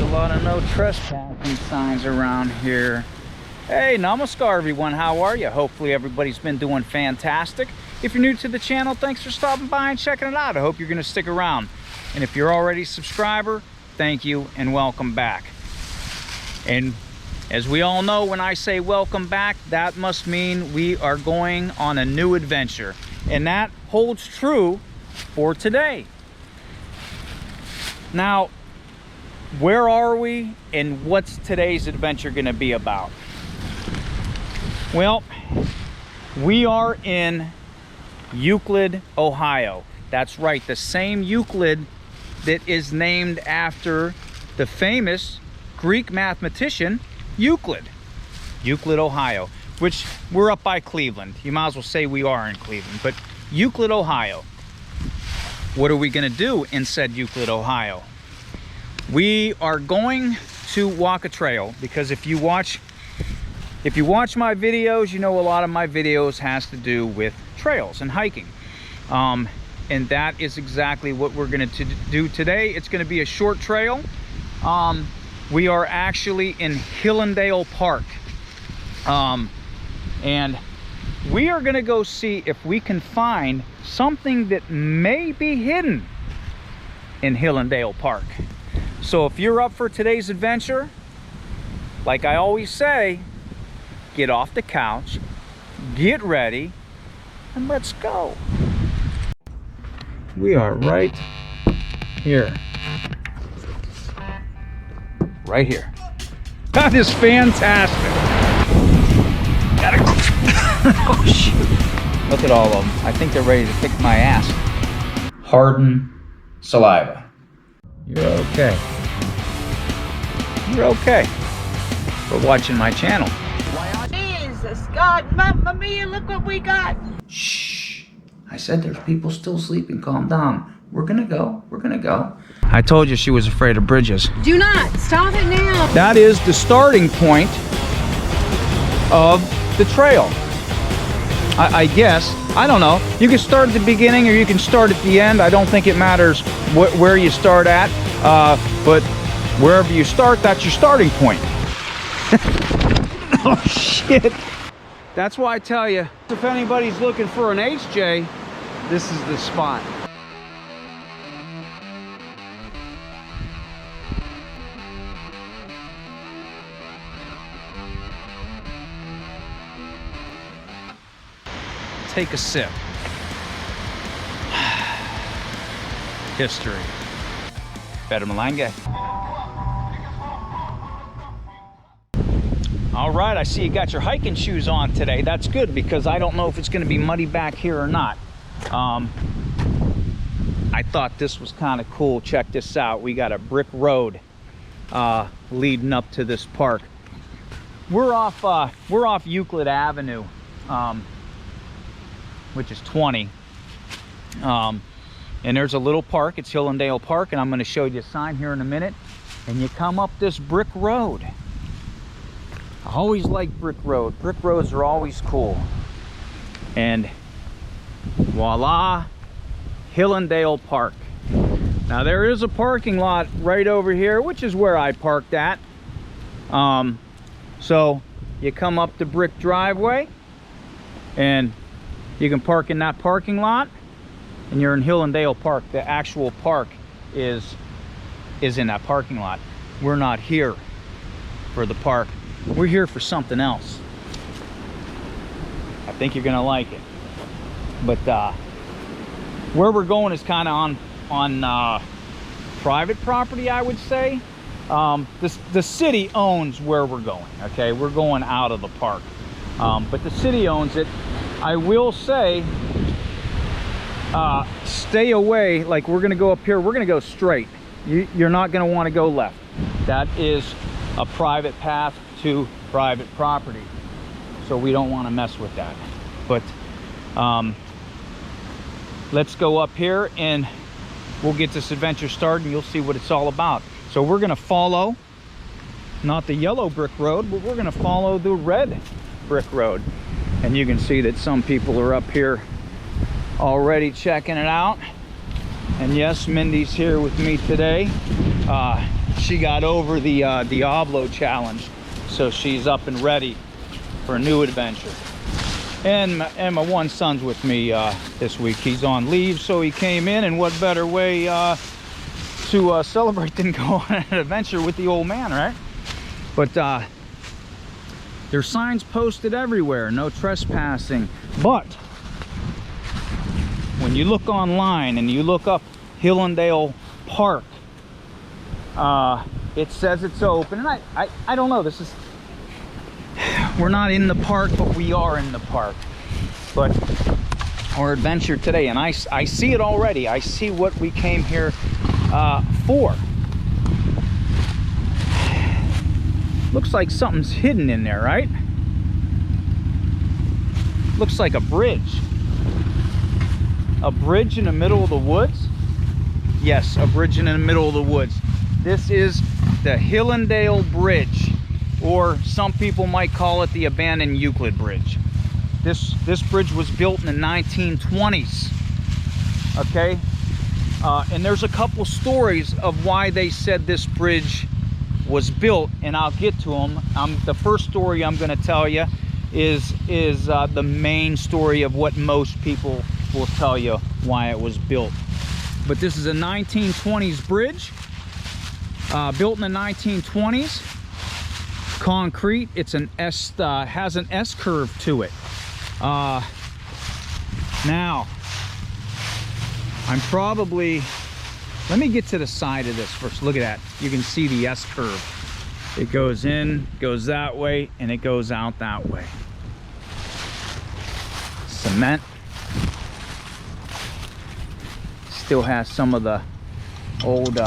a lot of no trespassing signs around here. Hey, namaskar everyone, how are you? Hopefully everybody's been doing fantastic. If you're new to the channel, thanks for stopping by and checking it out. I hope you're going to stick around. And if you're already a subscriber, thank you and welcome back. And as we all know, when I say welcome back, that must mean we are going on a new adventure. And that holds true for today. Now, where are we and what's today's adventure going to be about? Well, we are in Euclid, Ohio. That's right, the same Euclid that is named after the famous Greek mathematician Euclid. Euclid, Ohio, which we're up by Cleveland. You might as well say we are in Cleveland, but Euclid, Ohio. What are we going to do in said Euclid, Ohio? We are going to walk a trail, because if you watch my videos, you know a lot of my videos has to do with trails and hiking. And that is exactly what we're going to do today. It's going to be a short trail. We are actually in Hillandale Park. And we are going to go see if we can find something that may be hidden in Hillandale Park. So if you're up for today's adventure, like I always say, get off the couch, get ready, and let's go. We are right here. Right here. That is fantastic. Gotta go. Oh shoot. Look at all of them. I think they're ready to kick my ass. Harden saliva. You're okay. You're okay for watching my channel. Jesus, God, Mamma Mia, look what we got. Shh. I said there's people still sleeping. Calm down. We're gonna go. We're gonna go. I told you she was afraid of bridges. Do not. Stop it now. That is the starting point of the trail. I guess. I don't know. You can start at the beginning or you can start at the end. I don't think it matters where you start at. But wherever you start, that's your starting point. Oh, shit. That's why I tell you, if anybody's looking for an HJ, this is the spot. Take a sip. History. Better Malanga. All right, I see you got your hiking shoes on today. That's good, because I don't know if it's going to be muddy back here or not. I thought this was kind of cool. Check this out. We got a brick road leading up to this park. We're off Euclid Avenue, which is 20. And there's a little park. It's Hillandale Park, and I'm going to show you a sign here in a minute. And you come up this brick road. I always like brick road. Brick roads are always cool. And voila, Hillandale Park. Now there is a parking lot right over here, which is where I parked at. So you come up the brick driveway and you can park in that parking lot, and you're in Hillandale Park. The actual park is in that parking lot. We're not here for the park. We're here for something else. I think you're gonna like it. But where we're going is kind of on private property, I would say. The city owns where we're going. Okay, we're going out of the park, but the city owns it. I will say, stay away. Like, we're gonna go up here. We're gonna go straight. You're not gonna want to go left. That is a private path to private property, so we don't want to mess with that. But let's go up here and we'll get this adventure started, and you'll see what it's all about. So we're gonna follow not the yellow brick road, but we're gonna follow the red brick road. And you can see that some people are up here already checking it out. And yes, Mindy's here with me today. She got over the Diablo challenge, so she's up and ready for a new adventure. And my one son's with me this week. He's on leave, so he came in, and what better way to celebrate than go on an adventure with the old man, right? But there's signs posted everywhere, no trespassing. But when you look online and you look up Hillandale Park, it says it's open. And I don't know, this is, we're not in the park, but we are in the park. But our adventure today, and I see it already. I see what we came here for. Looks like something's hidden in there, right? Looks like a bridge. A bridge in the middle of the woods? Yes, a bridge in the middle of the woods. This is the Hillandale Bridge, or some people might call it the abandoned Euclid Bridge. This bridge was built in the 1920s, okay? And there's a couple stories of why they said this bridge was built, and I'll get to them. The first story I'm going to tell you is the main story of what most people will tell you why it was built. But this is a 1920s bridge, built in the 1920s. Concrete. It's an has an S curve to it. Now, I'm probably, let me get to the side of this first. Look at that. You can see the S curve. It goes in, goes that way, and it goes out that way. Cement. Still has some of the old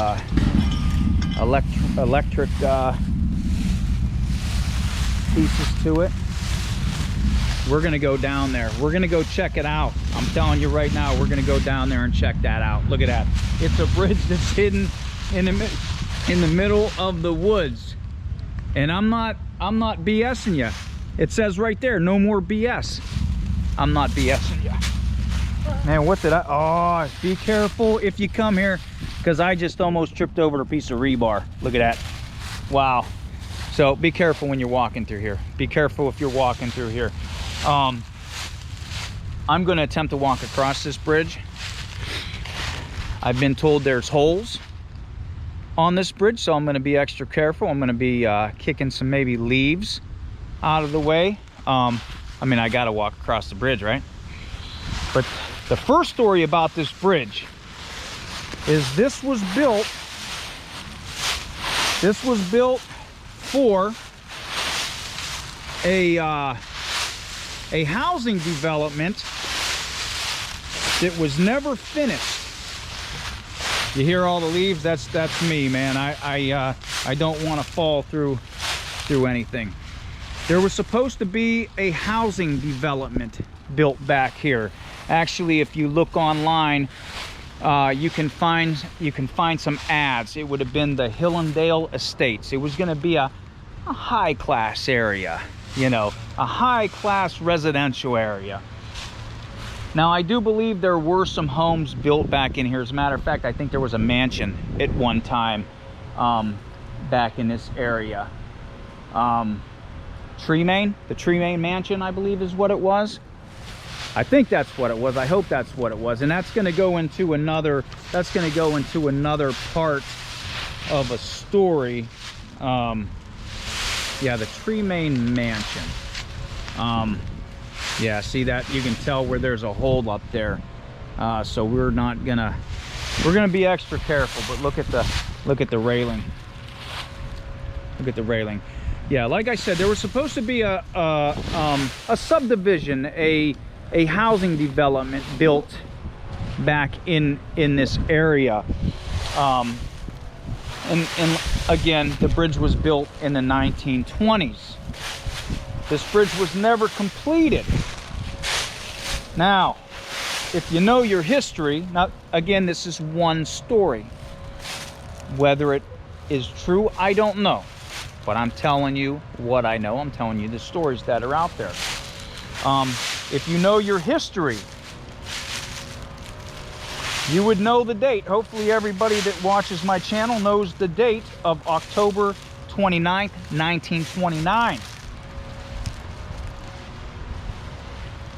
electric pieces to it. We're gonna go down there. We're gonna go check it out. I'm telling you right now, we're gonna go down there and check that out. Look at that. It's a bridge that's hidden in the middle of the woods. And I'm not BSing you. It says right there, no more BS. I'm not BSing you. Man, what did oh, be careful if you come here, because I just almost tripped over a piece of rebar. Look at that. Wow. So be careful when you're walking through here. Be careful if you're walking through here. I'm going to attempt to walk across this bridge. I've been told there's holes on this bridge, so I'm going to be extra careful. I'm going to be kicking some maybe leaves out of the way. I mean, I got to walk across the bridge, right? But the first story about this bridge is this was built for a housing development that was never finished. You hear all the leaves? That's me, man. I don't want to fall through anything. There was supposed to be a housing development built back here. Actually, if you look online, you can find some ads. It would have been the Hillandale Estates. It was going to be a high-class area, you know, a high-class residential area. Now, I do believe there were some homes built back in here. As a matter of fact, I think there was a mansion at one time back in this area. The Tremaine Mansion, I believe, is what it was. I think that's what it was. I hope that's what it was. And that's going to go into another part of a story. Yeah, the Tremaine Mansion. Yeah, see that? You can tell where there's a hole up there. So we're gonna be extra careful. But look at the railing. Look at the railing. Yeah, like I said, there was supposed to be a subdivision, a housing development built back in this area. And again, the bridge was built in the 1920s. This bridge was never completed. Now, if you know your history, now again, this is one story. Whether it is true, I don't know. But I'm telling you what I know. I'm telling you the stories that are out there. If you know your history, You would know the date. Hopefully everybody that watches my channel knows the date of October 29th, 1929.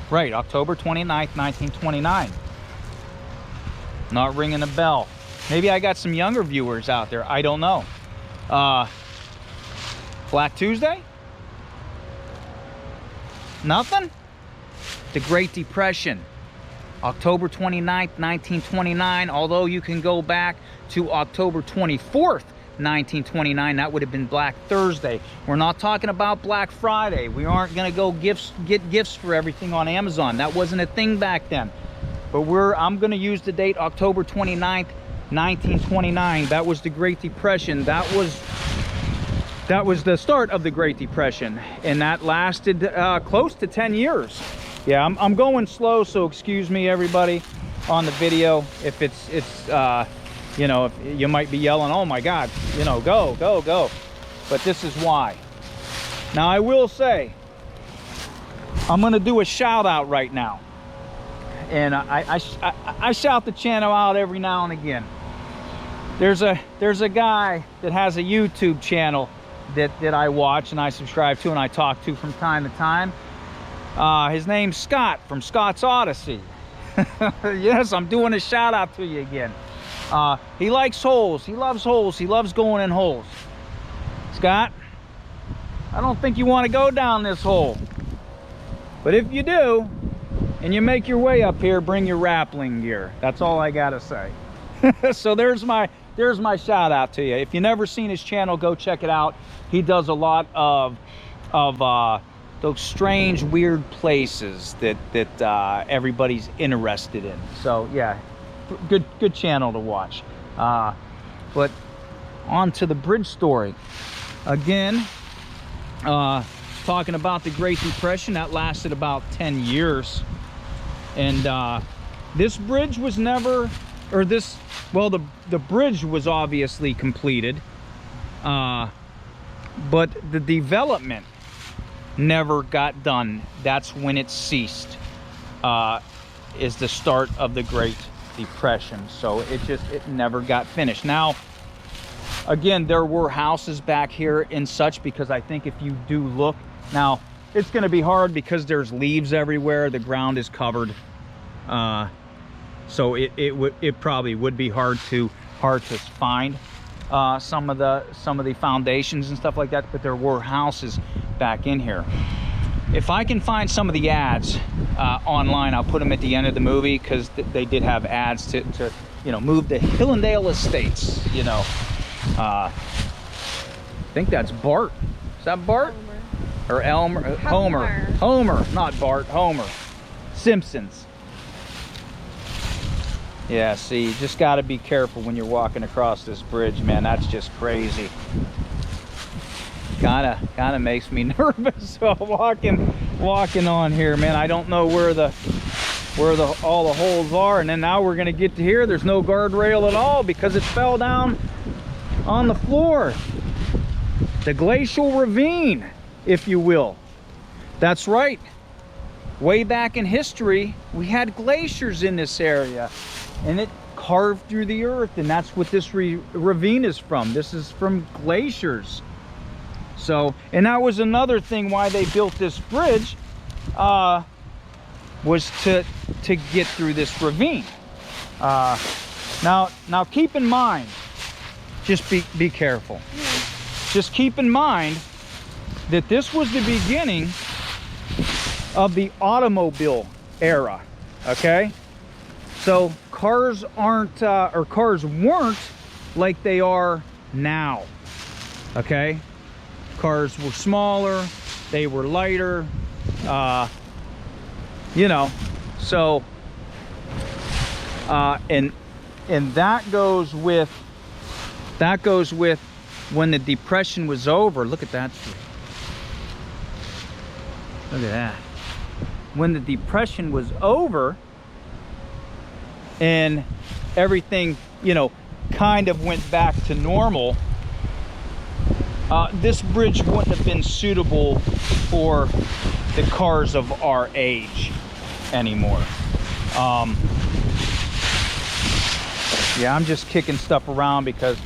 Right, October 29th, 1929. Not ringing a bell. Maybe I got some younger viewers out there. I don't know. Black Tuesday? Nothing? The Great Depression. October 29th, 1929. Although you can go back to October 24th, 1929. That would have been Black Thursday. We're not talking about Black Friday. We aren't going to go get gifts for everything on Amazon. That wasn't a thing back then. But I'm going to use the date October 29th, 1929. That was the Great Depression. That was the start of the Great Depression, and that lasted close to 10 years. Yeah, I'm going slow, so excuse me everybody on the video if it's you know, if you might be yelling, oh my God, you know, go, but this is why. Now I will say, I'm gonna do a shout out right now, and I shout the channel out every now and again. There's a guy that has a YouTube channel that I watch and I subscribe to and I talk to from time to time. His name's Scott from Scott's Odyssey. Yes, I'm doing a shout out to you again. He likes holes. He loves holes. He loves going in holes. Scott, I don't think you want to go down this hole. But if you do, and you make your way up here, bring your rappling gear. That's all I gotta say. So there's my shout out to you. If you've never seen his channel, go check it out. He does a lot of those strange, weird places that everybody's interested in. So yeah, good channel to watch. But on to the bridge story. Again, talking about the Great Depression, that lasted about 10 years. And this bridge was never, or this, well, the bridge was obviously completed, but the development never got done. That's when it ceased, is the start of the Great Depression. So it never got finished. Now, again, there were houses back here and such, because I think if you do look, now it's going to be hard because there's leaves everywhere. The ground is covered. So it probably would be hard to find some of the foundations and stuff like that, but there were houses back in here. If I can find some of the ads online, I'll put them at the end of the movie, because they did have ads to you know, move to Hillandale Estates, you know. I think that's Bart. Is that Bart? Homer. Or Elmer? Homer, not Bart. Homer. Simpsons. Yeah, see, you just got to be careful when you're walking across this bridge, man. That's just crazy. Kind of makes me nervous walking on here, man. I don't know where all the holes are, and then now we're gonna get to here. There's no guardrail at all because it fell down on the floor. The glacial ravine, if you will. That's right. Way back in history, we had glaciers in this area, and it carved through the earth, and that's what this ravine is from. This is from glaciers. So, and that was another thing why they built this bridge, was to get through this ravine. Now keep in mind, just be careful. Just keep in mind that this was the beginning of the automobile era, okay? So cars aren't, or cars weren't like they are now, okay? Cars were smaller, they were lighter, you know, so, and that goes with when the Depression was over. Look at that tree. Look at that. When the Depression was over and everything, you know, kind of went back to normal, this bridge wouldn't have been suitable for the cars of our age anymore. Yeah, I'm just kicking stuff around because,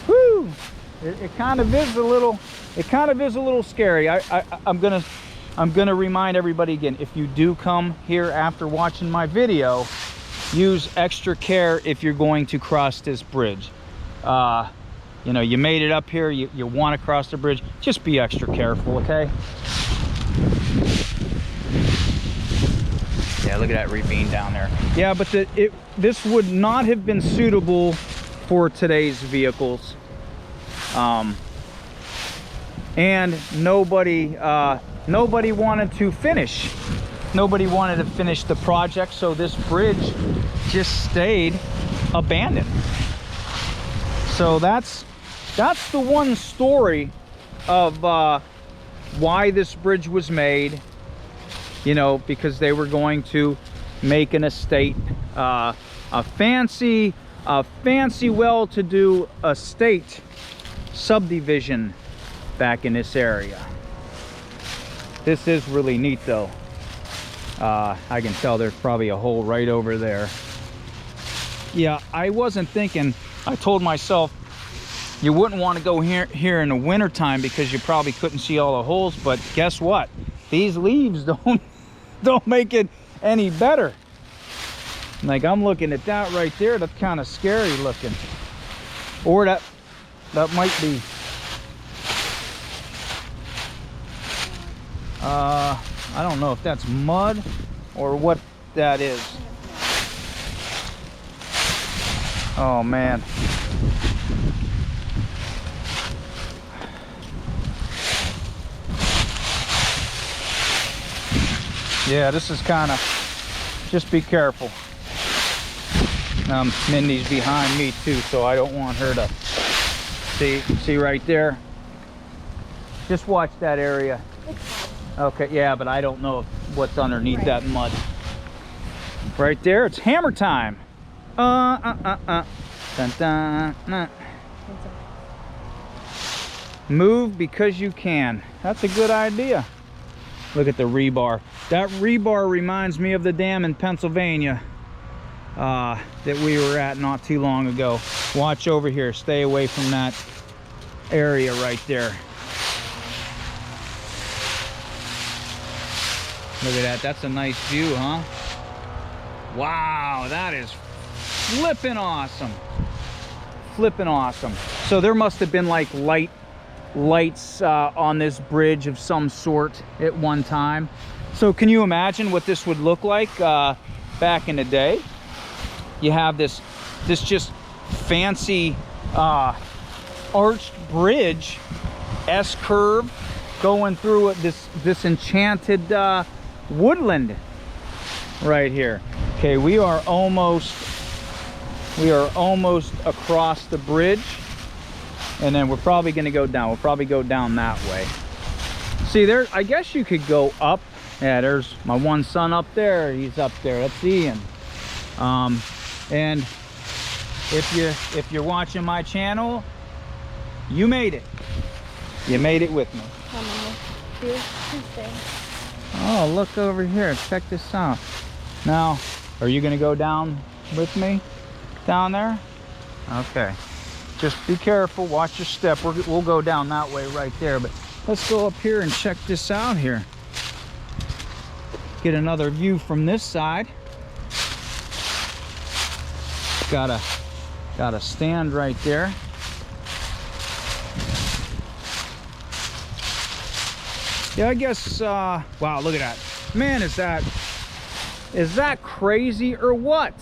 whoo, it kind of is a little, scary. I'm gonna remind everybody again, if you do come here after watching my video, use extra care if you're going to cross this bridge. You know, you made it up here, you want to cross the bridge, just be extra careful, okay? Yeah, look at that ravine down there. Yeah, but this would not have been suitable for today's vehicles. And nobody wanted to finish. Nobody wanted to finish the project, so this bridge just stayed abandoned. So that's the one story of why this bridge was made. You know, because they were going to make an estate, a fancy, well-to-do estate subdivision back in this area. This is really neat, though. I can tell there's probably a hole right over there. Yeah, I wasn't thinking. I told myself you wouldn't want to go here in the winter time because you probably couldn't see all the holes. But guess what? These leaves don't make it any better. Like, I'm looking at that right there. That's kind of scary looking. Or that might be. I don't know if that's mud or what that is. Oh man. Yeah, this is kind of, just be careful. Mindy's behind me too, so I don't want her to see right there. Just watch that area. Okay, yeah, but I don't know what's underneath that mud. Right there, it's hammer time. Dun, dun, nah. Move because you can. That's a good idea. Look at the rebar. That rebar reminds me of the dam in Pennsylvania that we were at not too long ago. Watch over here. Stay away from that area right there. Look at that. That's a nice view, huh? Wow, that is flipping awesome. Flipping awesome. So there must have been like lights on this bridge of some sort at one time. So can you imagine what this would look like back in the day? You have this just fancy arched bridge, S-curve, going through this enchanted woodland right here. Okay, we are almost across the bridge, and then we're probably going to go down. We'll probably go down that way. See there, I guess you could go up. Yeah, there's my one son up there. He's up there. That's Ian. And if you're watching my channel, you made it. You made it with me. Oh, look over here. Check this out. Now, are you going to go down with me down there? Okay. Just be careful. Watch your step. We'll go down that way right there. But let's go up here and check this out here. Get another view from this side. Got a stand right there. Yeah, I guess, wow, look at that. Man, is that crazy or what?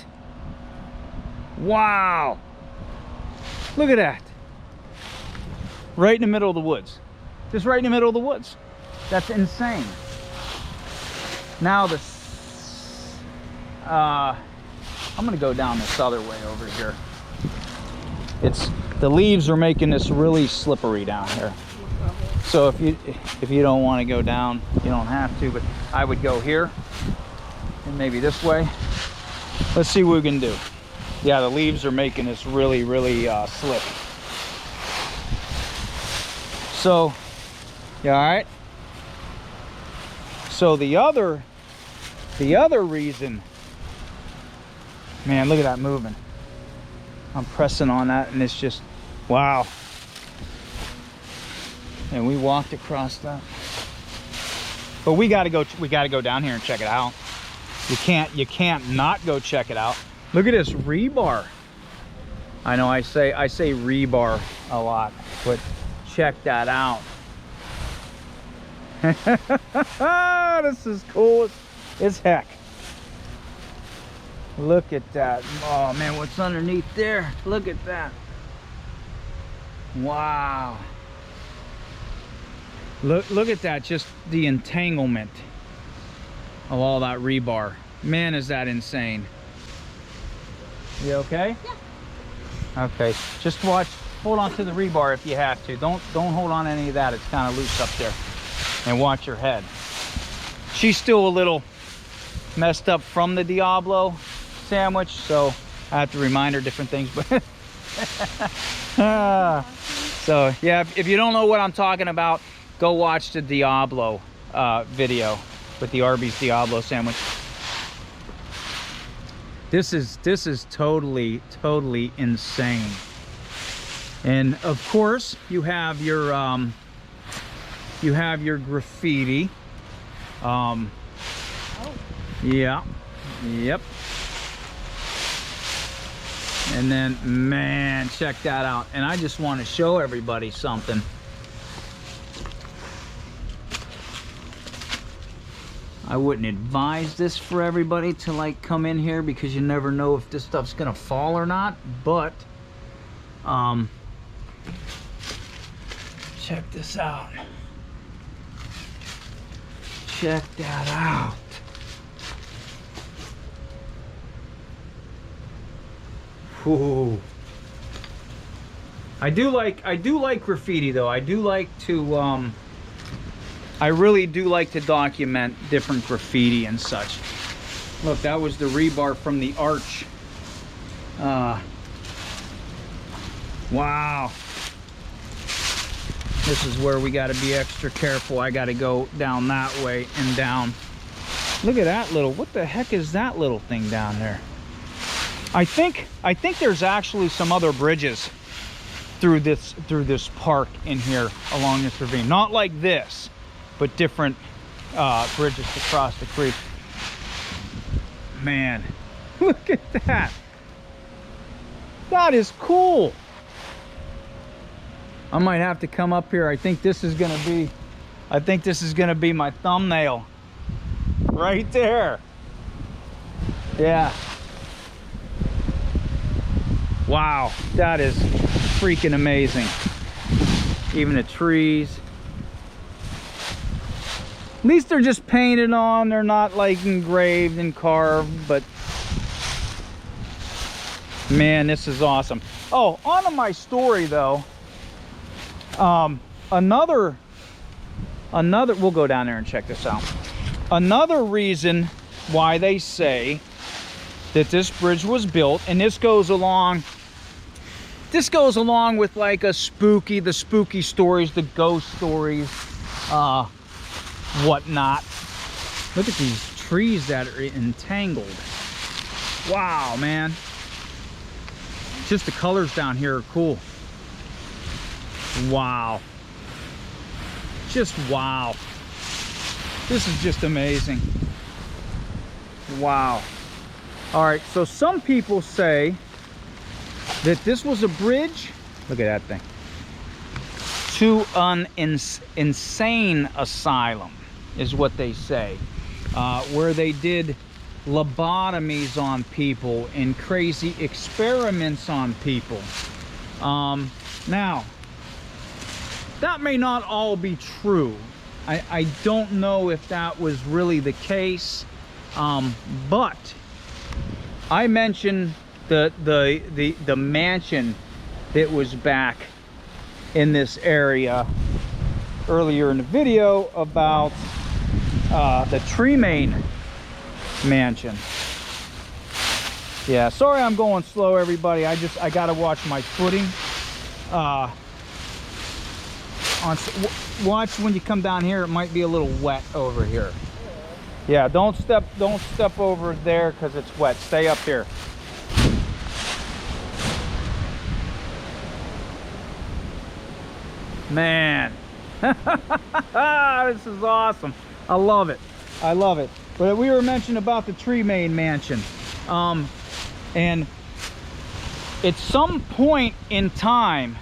Wow. Look at that. Right in the middle of the woods. Just right in the middle of the woods. That's insane. Now I'm gonna go down this other way over here. The leaves are making this really slippery down here. So if you don't want to go down, you don't have to, but I would go here and maybe this way. Let's see what we can do. Yeah, the leaves are making this really slick. So yeah, all right. So the other reason Man, look at that moving. I'm pressing on that and it's just, wow. And we walked across that. But we gotta go down here and check it out. You can't not go check it out. Look at this rebar. I know I say rebar a lot, but check that out. This is cool as heck. Look at that. Oh man, what's underneath there? Look at that. Wow. Look at that, just the entanglement of all that rebar. Man, is that insane. You okay? Yeah. Okay, just hold on to the rebar if you have to. Don't hold on to any of that. It's kind of loose up there. And watch your head. She's still a little messed up from the Diablo sandwich, so I have to remind her different things. But so yeah, if you don't know what I'm talking about, go watch the Diablo video with the Arby's Diablo sandwich. This is totally insane. And of course you have your graffiti. Yeah, yep. And then, man, check that out. And I just want to show everybody something. I wouldn't advise this for everybody to like come in here because you never know if this stuff's gonna fall or not, but check this out. Check that out. Ooh. I do like graffiti though. I do like to I really do like to document different graffiti and such. Look, that was the rebar from the arch. Wow. This is where we got to be extra careful. I got to go down that way and down. Look at that little, what the heck is that little thing down there? I think there's actually some other bridges through this park in here along this ravine. Not like this, but different bridges to cross the creek. Man, look at that. That is cool. I might have to come up here. I think this is gonna be my thumbnail. Right there. Yeah. Wow, that is freaking amazing. Even the trees. At least they're just painted on. They're not like engraved and carved, but man, this is awesome. Oh, on to my story though. Another, we'll go down there and check this out. Another reason why they say that this bridge was built, and this goes along with like the spooky stories, the ghost stories, whatnot. Look at these trees that are entangled. Wow, man. Just the colors down here are cool. Wow. Just wow. This is just amazing. Wow. All right, so some people say that this was a bridge, look at that thing, to an insane asylum, is what they say, where they did lobotomies on people and crazy experiments on people. Now, that may not all be true. I don't know if that was really the case, but I mentioned the mansion that was back in this area earlier in the video about the Tremaine mansion. Yeah, sorry I'm going slow, everybody. I gotta watch my footing. Watch when you come down here, it might be a little wet over here. Yeah, don't step over there because it's wet. Stay up here. Man. This is awesome. I love it. I love it. But we were mentioning about the Tremaine Mansion. And at some point in time,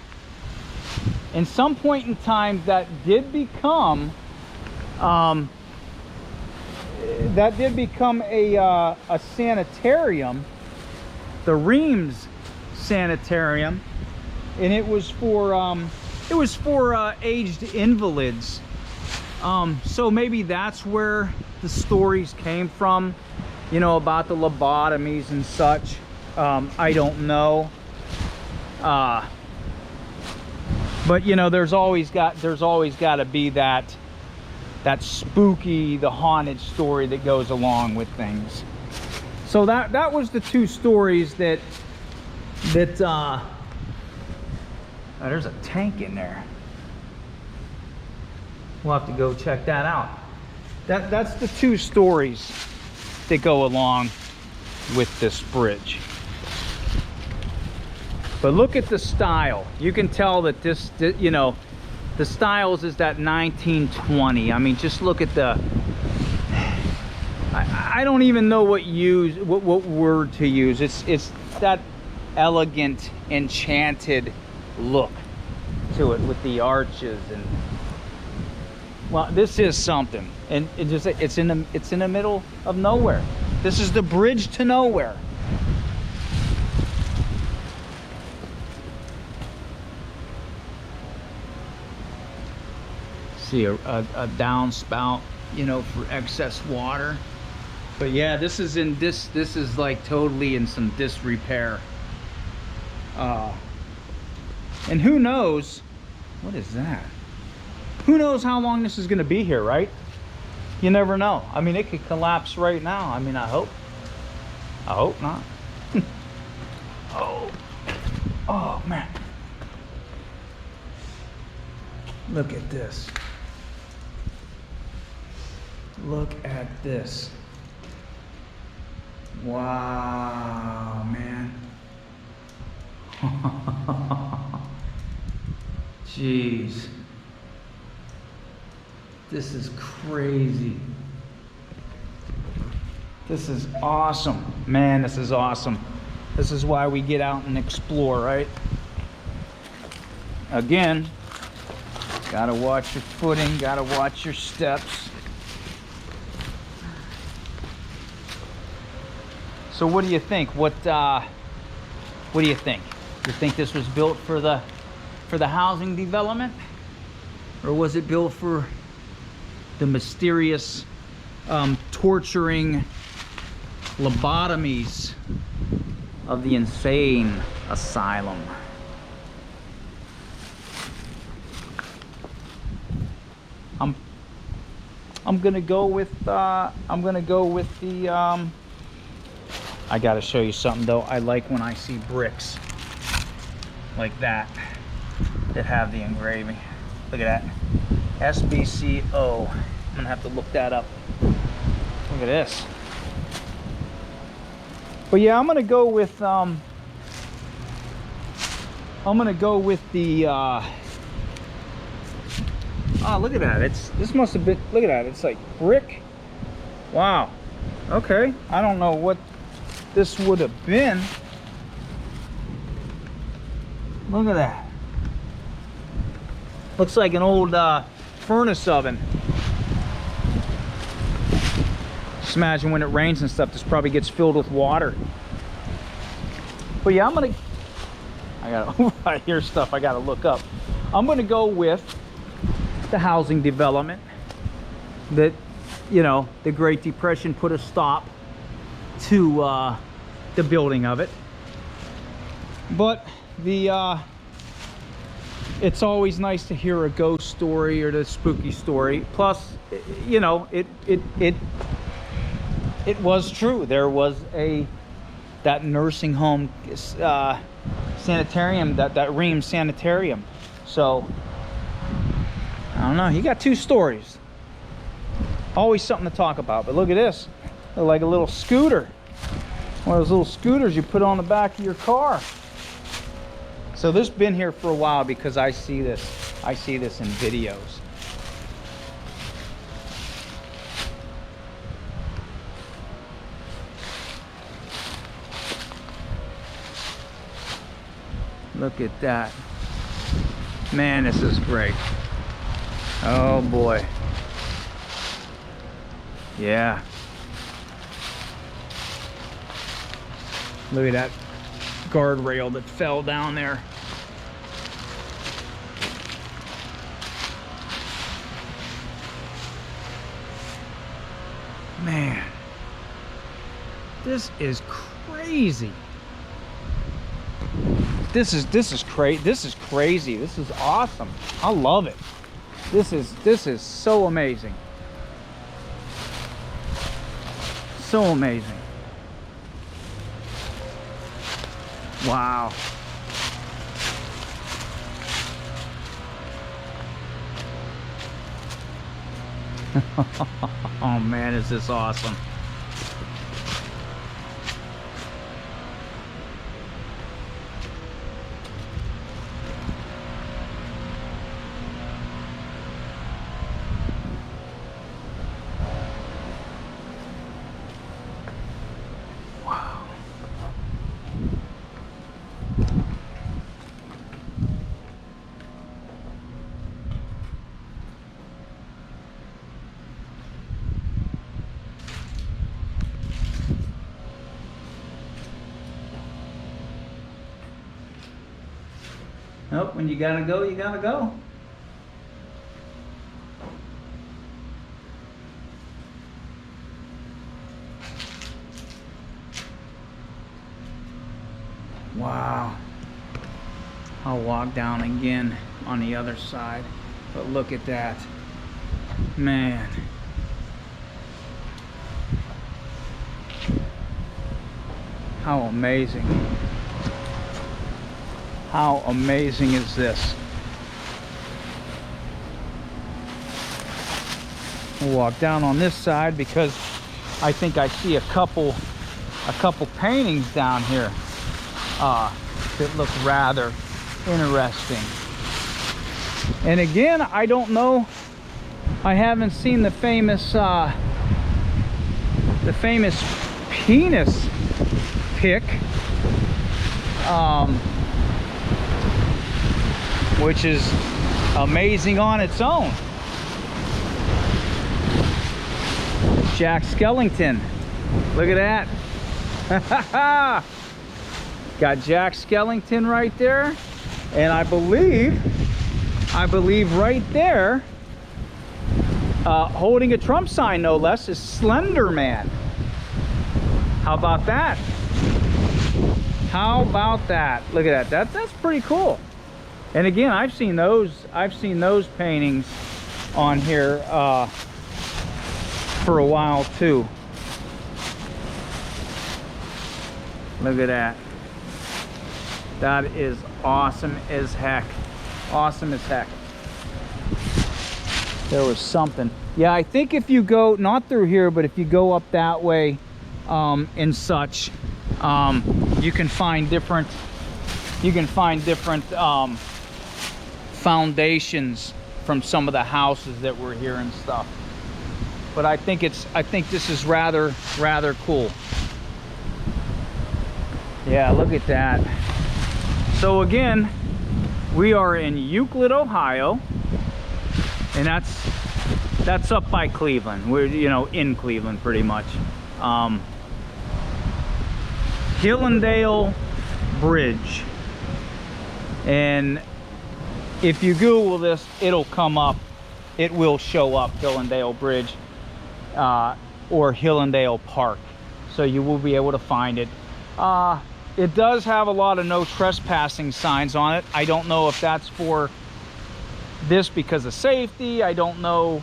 that did become a sanitarium, the Reams Sanitarium, and it was for aged invalids. So maybe that's where the stories came from, you know, about the lobotomies and such. I don't know. But you know, there's always got to be that spooky, the haunted story that goes along with things. So that was the two stories that oh, there's a tank in there. We'll have to go check that out. That's the two stories that go along with this bridge. But look at the style. You can tell that this, you know, the styles is that 1920. I mean, just look at the, I don't even know what word to use. It's that elegant, enchanted look to it with the arches. And well, this is something. And it's in the middle of nowhere. This is the bridge to nowhere. See a downspout, you know, for excess water. But yeah, this is like totally in some disrepair. And who knows, what is that? Who knows how long this is going to be here, right? You never know. I mean, it could collapse right now. I mean, I hope not. Oh man, look at this. Look at this. Wow, man. Jeez. This is crazy. This is awesome. Man, this is awesome. This is why we get out and explore, right? Again, gotta watch your footing, gotta watch your steps. So what do you think? What do you think? You think this was built for the housing development, or was it built for the mysterious, torturing lobotomies of the insane asylum? I'm gonna go with the I gotta show you something though. I like when I see bricks like that have the engraving. Look at that, SBCO. I'm gonna have to look that up. Look at this. But yeah, I'm gonna go with the oh, look at that. This must have been, look at that. It's like brick. Wow. Okay. I don't know what this would have been. Look at that. Looks like an old furnace oven. Just imagine when it rains and stuff, this probably gets filled with water. But yeah, I hear stuff I gotta look up. I'm gonna go with the housing development that, you know, the Great Depression put a stop to the building of it. But it's always nice to hear a ghost story or the spooky story. Plus, you know, it was true. There was that nursing home sanitarium, that Reams Sanitarium. So I don't know, you got two stories. Always something to talk about. But look at this, like a little scooter. One of those little scooters you put on the back of your car. So this has been here for a while because I see this in videos. Look at that. Man, this is great. Oh boy. Yeah. Look at that guardrail that fell down there. Man, this is crazy. This is crazy. This is crazy. This is awesome. I love it. This is so amazing. So amazing. Wow. Oh man, is this awesome. Nope, when you gotta go, you gotta go. Wow. I'll walk down again on the other side, but look at that. Man. How amazing. How amazing is this? We'll walk down on this side because I think I see a couple paintings down here that look rather interesting. And again, I don't know, I haven't seen the famous penis pic, which is amazing on its own. Jack Skellington, look at that. Got Jack Skellington right there, and I believe right there, holding a Trump sign no less, is Slender Man. How about that? How about that? Look at that. That's pretty cool. And again, I've seen those paintings on here for a while too. Look at that. That is awesome as heck. Awesome as heck. There was something. Yeah, I think if you go not through here, but if you go up that way and such, you can find different foundations from some of the houses that were here and stuff. But I think this is rather cool. Yeah, look at that. So again, we are in Euclid, Ohio, and that's up by Cleveland. We're, you know, in Cleveland pretty much. Hillandale Bridge. And if you Google this, it'll come up. It will show up, Hillandale Bridge or Hillandale Park. So you will be able to find it. It does have a lot of no trespassing signs on it. I don't know if that's for this because of safety. I don't know.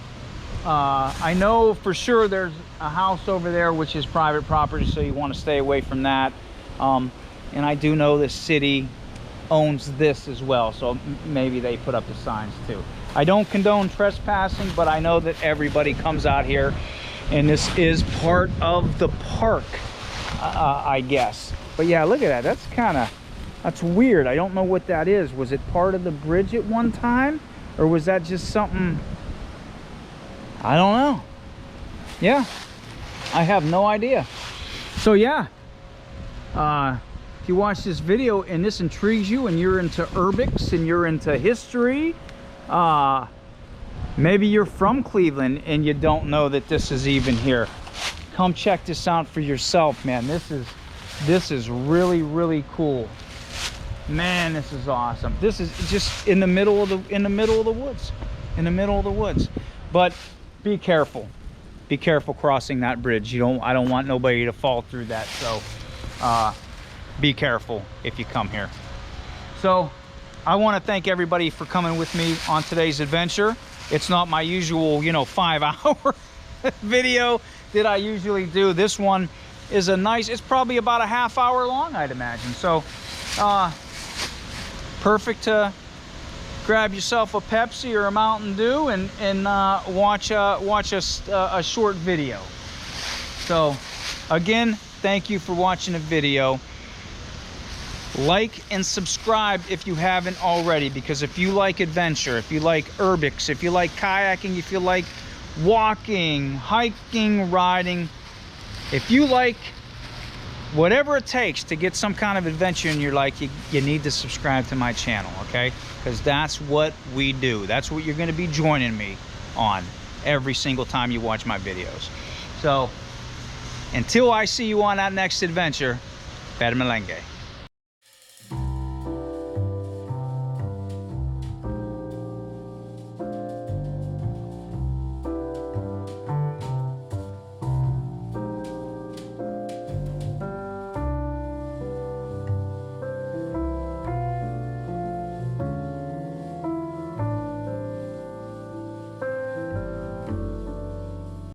I know for sure there's a house over there which is private property, so you want to stay away from that. And I do know the city owns this as well, so maybe they put up the signs too. I don't condone trespassing, but I know that everybody comes out here, and this is part of the park, I guess. But yeah, look at that. That's weird. I don't know what that is. Was it part of the bridge at one time? Or was that just something? I don't know. Yeah, I have no idea. So yeah, if you watch this video and this intrigues you and you're into urbex and you're into history, maybe you're from Cleveland and you don't know that this is even here. Come check this out for yourself, man. This is really, really cool. Man, this is awesome. This is just in the middle of the woods. In the middle of the woods. But be careful. Be careful crossing that bridge. I don't want nobody to fall through that. So be careful if you come here. So I want to thank everybody for coming with me on today's adventure. It's not my usual, 5-hour video that I usually do. This one is it's probably about a half-hour long, I'd imagine. So perfect to grab yourself a Pepsi or a Mountain Dew and watch a short video. So again, thank you for watching the video. Like and subscribe if you haven't already, because if you like adventure, if you like urbex, if you like kayaking, if you like walking, hiking, riding, if you like whatever it takes to get some kind of adventure in your life, you need to subscribe to my channel, okay? Because that's what we do. That's what you're going to be joining me on every single time you watch my videos. So until I see you on that next adventure, per malenge.